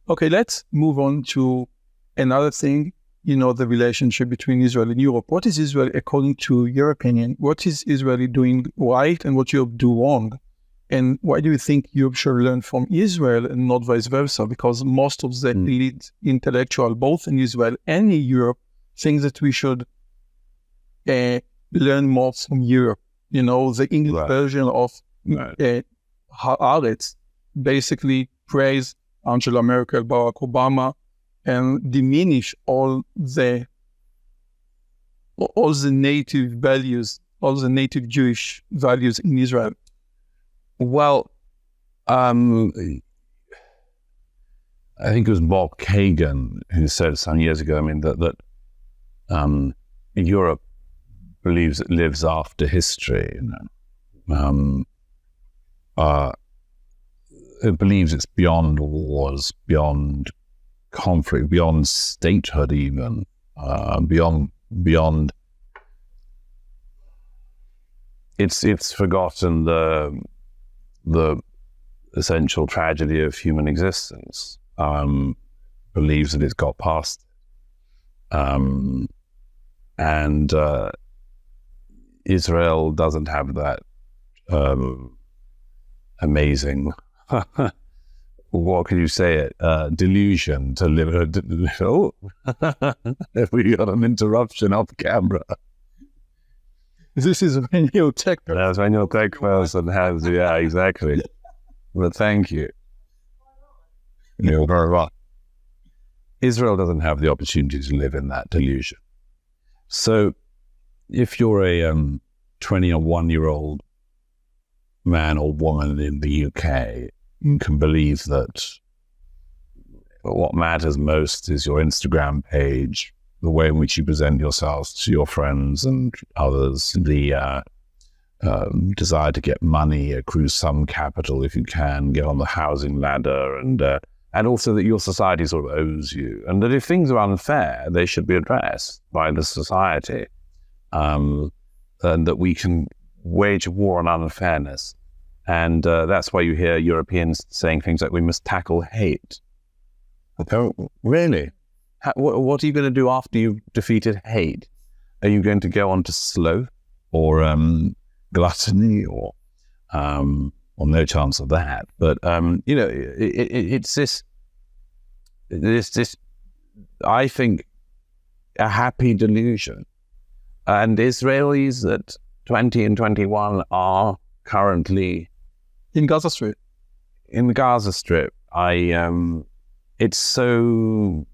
Okay, let's move on to another thing, the relationship between Israel and Europe. What is Israel, according to your opinion, what is Israel doing right and what Europe do wrong? And why do you think Europe should learn from Israel and not vice versa? Because most of the elite intellectual, both in Israel and in Europe, think that we should learn more from Europe. The English version of Haaretz basically praise Angela Merkel, Barack Obama, and diminish all the native values, all the native Jewish values in Israel. Well, I think it was Bob Kagan who said some years ago, that Europe believes it lives after history. It believes it's beyond wars, beyond conflict, beyond statehood, even beyond. It's forgotten the essential tragedy of human existence. Believes that it's got past it. And Israel doesn't have that amazing, what can you say it, delusion to live. We got an interruption off camera. This is when your tech person. That's when your tech person has, yeah, exactly. But thank you. You're very right. Israel doesn't have the opportunity to live in that delusion. So if you're a 21-year-old man or woman in the UK, you can believe that what matters most is your Instagram page, the way in which you present yourselves to your friends and others, the desire to get money, accrue some capital if you can, get on the housing ladder, and also that your society sort of owes you, and that if things are unfair, they should be addressed by the society, and that we can wage a war on unfairness. And that's why you hear Europeans saying things like, we must tackle hate. Really? What are you going to do after you've defeated hate? Are you going to go on to sloth or gluttony or no chance of that? But it's this. I think a happy delusion, and Israelis at 20 and 21 are currently in Gaza Strip. In the Gaza Strip, it's so.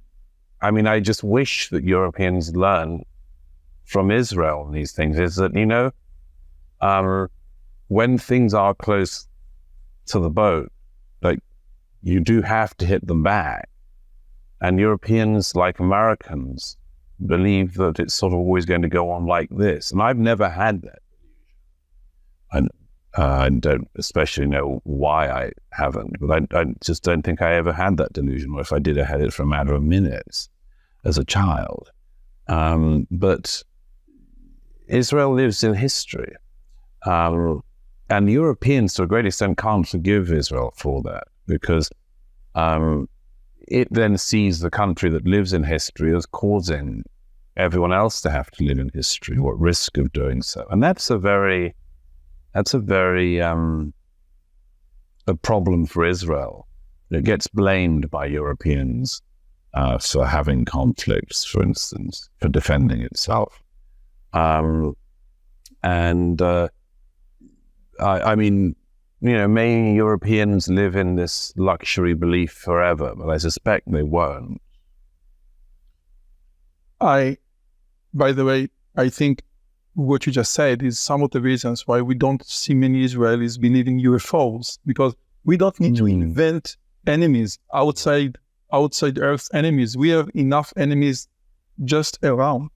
I just wish that Europeans learn from Israel on these things, is that, when things are close to the boat, like, you do have to hit them back. And Europeans, like Americans, believe that it's sort of always going to go on like this. And I've never had that. And I don't especially know why I haven't, but I just don't think I ever had that delusion, or if I did, I had it for a matter of minutes as a child. But Israel lives in history. And Europeans, to a great extent, can't forgive Israel for that, because it then sees the country that lives in history as causing everyone else to have to live in history, or at risk of doing so. And that's a very a problem for Israel. It gets blamed by Europeans for having conflicts, for instance, for defending itself. May Europeans live in this luxury belief forever, but I suspect they won't. By the way, I think what you just said is some of the reasons why we don't see many Israelis believing UFOs, because we don't need to invent enemies outside Earth's enemies. We have enough enemies just around.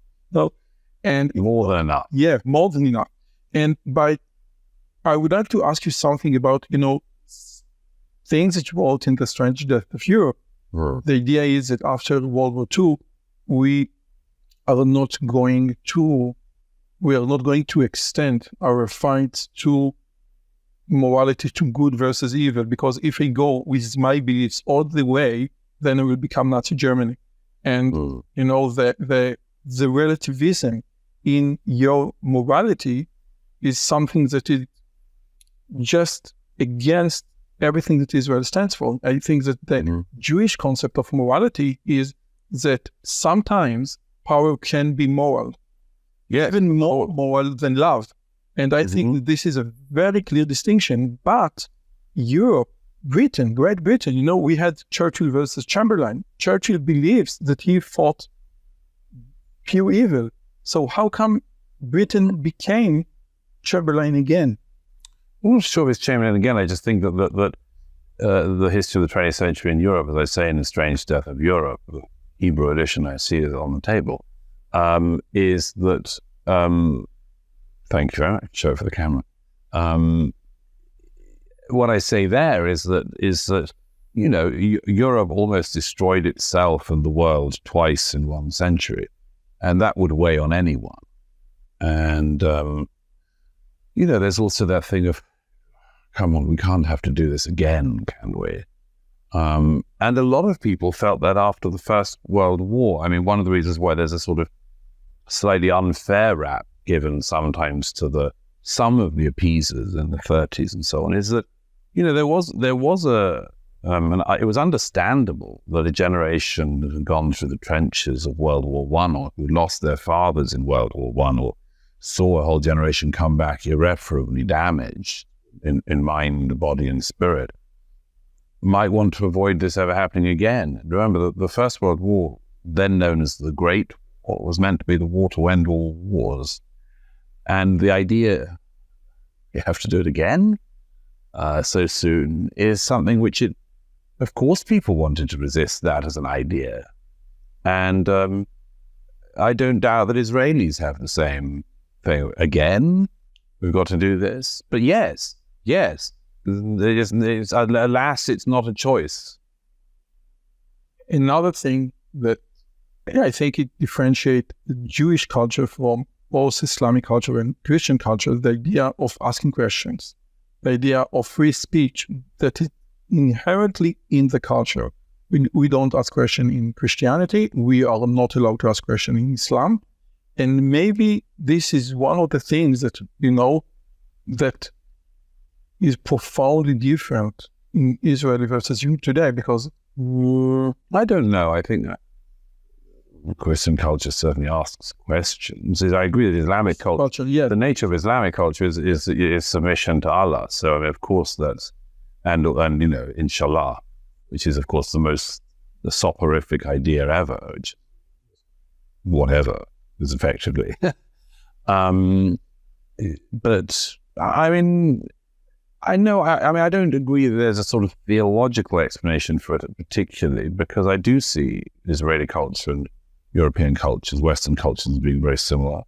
And more than enough. Yeah, more than enough. And I would like to ask you something about, things that you wrote in The Strange Death of Europe. The idea is that after World War II, we are not going to extend our fight to morality, to good versus evil, because if I go with my beliefs all the way, then it will become Nazi Germany. And, the relativism in your morality is something that is just against everything that Israel stands for. I think that the Jewish concept of morality is that sometimes power can be moral, even more moral than love. And I think that this is a very clear distinction. But Europe, Britain, Great Britain, we had Churchill versus Chamberlain. Churchill believes that he fought pure evil. So how come Britain became Chamberlain again? I'm not sure if it's Chamberlain again. I just think that the history of the 20th century in Europe, as I say in The Strange Death of Europe, the Hebrew edition, I see it on the table, is that, thank you very much, show it for the camera. What I say there is that Europe almost destroyed itself and the world twice in one century, and that would weigh on anyone. And there's also that thing of, come on, we can't have to do this again, can we? And a lot of people felt that after the First World War. I mean, one of the reasons why there's a sort of slightly unfair rap given sometimes to some of the appeasers in the 30s and so on is that, there was and it was understandable that a generation that had gone through the trenches of World War I, or who lost their fathers in World War I, or saw a whole generation come back irreparably damaged in mind, body, and spirit, might want to avoid this ever happening again. Remember, the First World War, then known as the Great, what was meant to be the war to end all wars, and the idea you have to do it again so soon is something which of course people wanted to resist that as an idea. And I don't doubt that Israelis have the same thing. Again, we've got to do this. But yes, alas, it's not a choice. Another thing that I think it differentiates the Jewish culture from both Islamic culture and Christian culture, the idea of asking questions, the idea of free speech that is inherently in the culture. We don't ask questions in Christianity. We are not allowed to ask questions in Islam. And maybe this is one of the things that, that is profoundly different in Israel versus you today, because I don't know. I think that Christian culture certainly asks questions. I agree that Islamic culture, the nature of Islamic culture is submission to Allah. So, I mean, of course, that's, and inshallah, which is, of course, the soporific idea ever, which, whatever, is effectively. But, I mean, I don't agree that there's a sort of theological explanation for it particularly, because I do see Israeli culture and European cultures, Western cultures being very similar,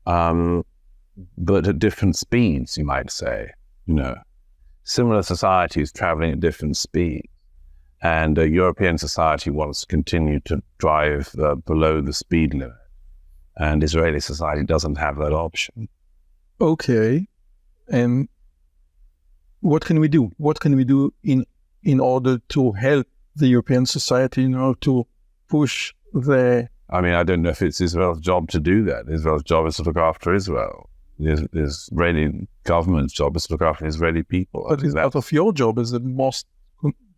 but at different speeds, you might say, similar societies traveling at different speeds. And European society wants to continue to drive below the speed limit. And Israeli society doesn't have that option. Okay. And what can we do? What can we do in order to help the European society, to push the... I mean, I don't know if it's Israel's job to do that. Israel's job is to look after Israel. The Israeli government's job is to look after Israeli people. But it's out of your job as the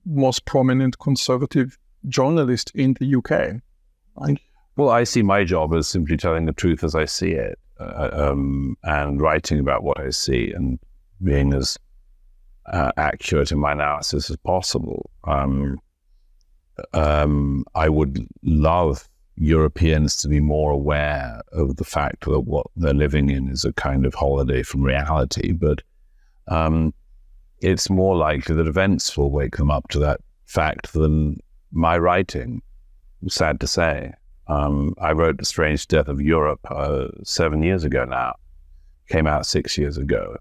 most prominent conservative journalist in the UK. Well, I see my job as simply telling the truth as I see it, and writing about what I see and being as accurate in my analysis as possible. I would love Europeans to be more aware of the fact that what they're living in is a kind of holiday from reality, but it's more likely that events will wake them up to that fact than my writing, sad to say. I wrote The Strange Death of Europe 7 years ago now, came out 6 years ago.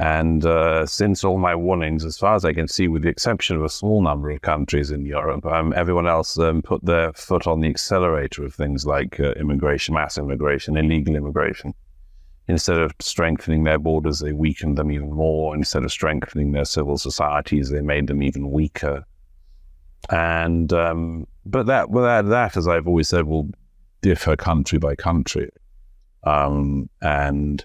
And since all my warnings, as far as I can see, with the exception of a small number of countries in Europe, everyone else put their foot on the accelerator of things like immigration, mass immigration, illegal immigration. Instead of strengthening their borders, they weakened them even more. Instead of strengthening their civil societies, they made them even weaker. And but that, as I've always said, will differ country by country. And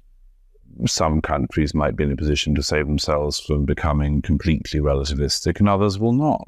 some countries might be in a position to save themselves from becoming completely relativistic, and others will not.